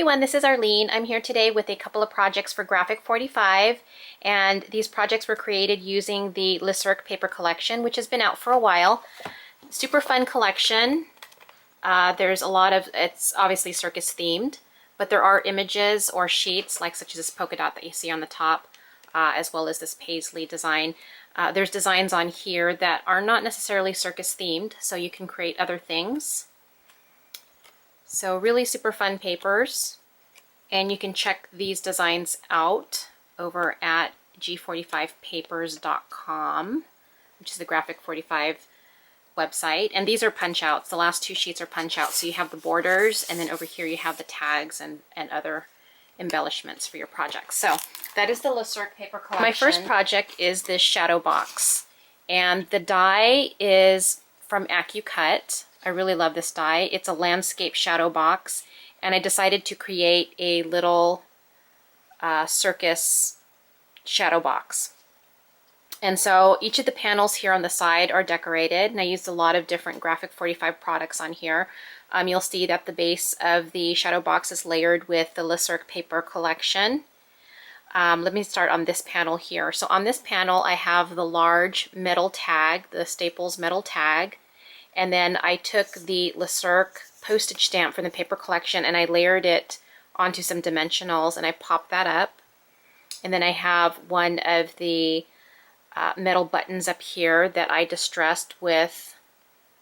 everyone, this is Arlene. I'm here today with a couple of projects for Graphic 45, and these projects were created using the Cirque paper collection, which has been out for a while. Super fun collection. There's a lot of, it's obviously circus themed, but there are images or sheets like such as this polka dot that you see on the top, as well as this paisley design. There's designs on here that are not necessarily circus themed, so you can create other things. So really super fun papers, and you can check these designs out over at g45papers.com, which is the Graphic 45 website. And these are punch outs. The last two sheets are punch outs. So you have the borders, and then over here you have the tags and other embellishments for your project. So that is the Cirque paper collection. My first project is this shadow box, and the die is from AccuCut. I really love this die. It's a landscape shadow box, and I decided to create a little circus shadow box. And so each of the panels here on the side are decorated, and I used a lot of different Graphic 45 products on here. You'll see that the base of the shadow box is layered with the Cirque paper collection. Let me start on this panel here. So on this panel I have the large metal tag, the Staples metal tag. And then I took the Cirque postage stamp from the paper collection and I layered it onto some dimensionals, and I popped that up. And then I have one of the metal buttons up here that I distressed with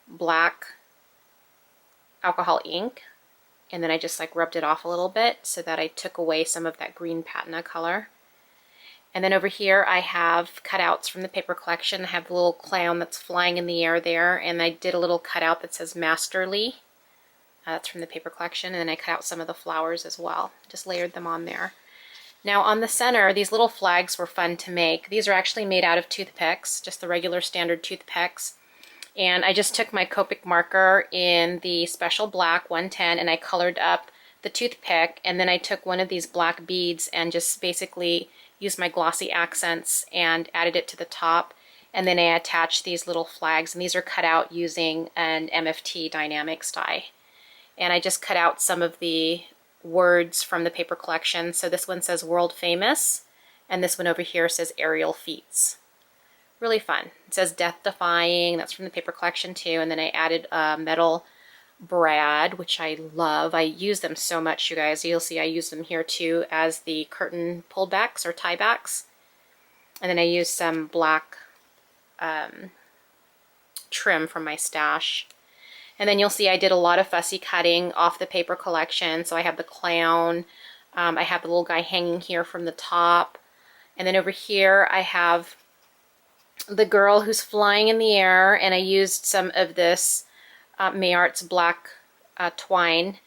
black alcohol ink. And then I just like rubbed it off a little bit so that I took away some of that green patina color. And then over here I have cutouts from the paper collection. I have the little clown that's flying in the air there, and I did a little cutout that says Masterly. That's from the paper collection, and then I cut out some of the flowers as well. Just layered them on there. Now on the center, these little flags were fun to make. These are actually made out of toothpicks, just the regular standard toothpicks. And I just took my Copic marker in the special black 110 and I colored up the toothpick, and then I took one of these black beads and just basically used my glossy accents and added it to the top, and then I attached these little flags, and these are cut out using an MFT Dynamics die. And I just cut out some of the words from the paper collection. So this one says World Famous, and this one over here says Aerial Feats. Really fun. It says Death Defying, that's from the paper collection too, and then I added metal brad, which I love. I use them so much, you guys. You'll see I use them here too as the curtain pullbacks or tiebacks. And then I use some black trim from my stash. And then you'll see I did a lot of fussy cutting off the paper collection. So I have the clown, I have the little guy hanging here from the top, and then over here I have the girl who's flying in the air, and I used some of this Mayart's black twine,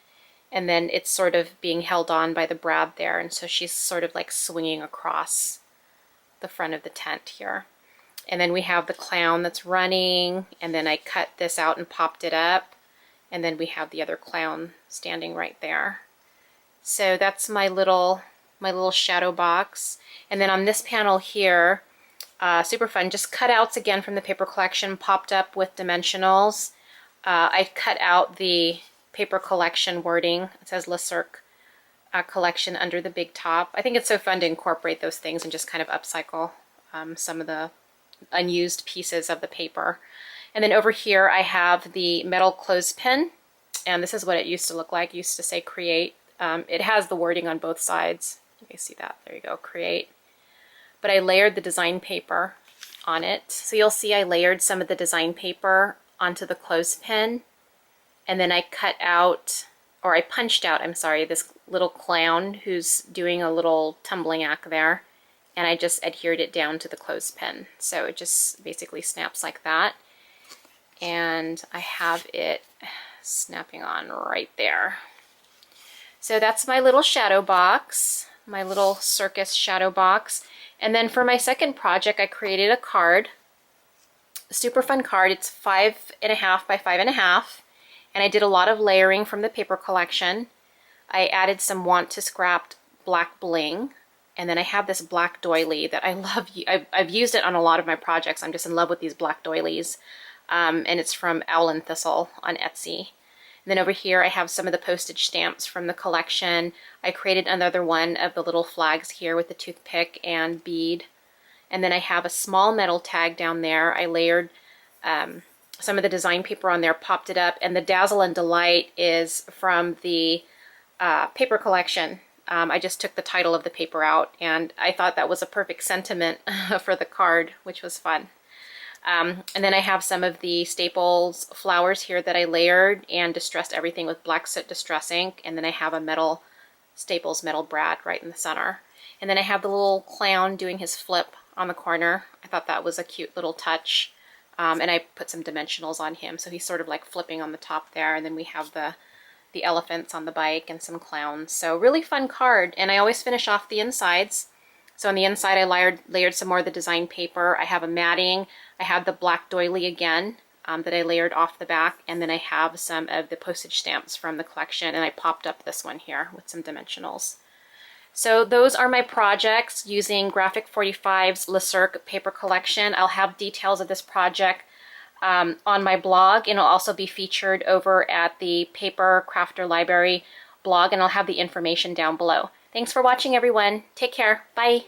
and then it's sort of being held on by the brad there, and so she's sort of like swinging across the front of the tent here. And then we have the clown that's running, and then I cut this out and popped it up, and then we have the other clown standing right there. So that's my little shadow box. And then on this panel here, super fun, just cutouts again from the paper collection, popped up with dimensionals. I cut out the paper collection wording. It says Cirque collection under the big top. I think it's so fun to incorporate those things and just kind of upcycle some of the unused pieces of the paper. And then over here I have the metal clothespin, and this is what it used to look like. It used to say Create. It has the wording on both sides. You can see that. There you go, Create. But I layered the design paper on it. So you'll see I layered some of the design paper onto the clothespin, and then I cut out, or I punched out, I'm sorry, this little clown who's doing a little tumbling act there, and I just adhered it down to the clothespin. So it just basically snaps like that, and I have it snapping on right there. So that's my little shadow box, my little circus shadow box. And then for my second project, I created a card. Super fun card. It's 5.5 by 5.5, and I did a lot of layering from the paper collection. I added some want to scrap black bling, and then I have this black doily that I love. I've used it on a lot of my projects. I'm just in love with these black doilies, and it's from Owl and Thistle on Etsy. And then over here I have some of the postage stamps from the collection. I created another one of the little flags here with the toothpick and bead. And then I have a small metal tag down there. I layered some of the design paper on there, popped it up, and the Dazzle and Delight is from the paper collection. I just took the title of the paper out, and I thought that was a perfect sentiment for the card, which was fun. And then I have some of the Staples flowers here that I layered and distressed everything with black soot distress ink. And then I have a metal Staples metal brad right in the center. And then I have the little clown doing his flip on the corner. I thought that was a cute little touch. And I put some dimensionals on him, so he's sort of like flipping on the top there. And then we have the elephants on the bike and some clowns. So really fun card. And I always finish off the insides. So on the inside I layered some more of the design paper. I have a matting. I have the black doily again that I layered off the back. And then I have some of the postage stamps from the collection. And I popped up this one here with some dimensionals. So those are my projects using Graphic 45's Le Cirque paper collection. I'll have details of this project on my blog, and it'll also be featured over at the Paper Crafter Library blog, and I'll have the information down below. Thanks for watching, everyone. Take care. Bye.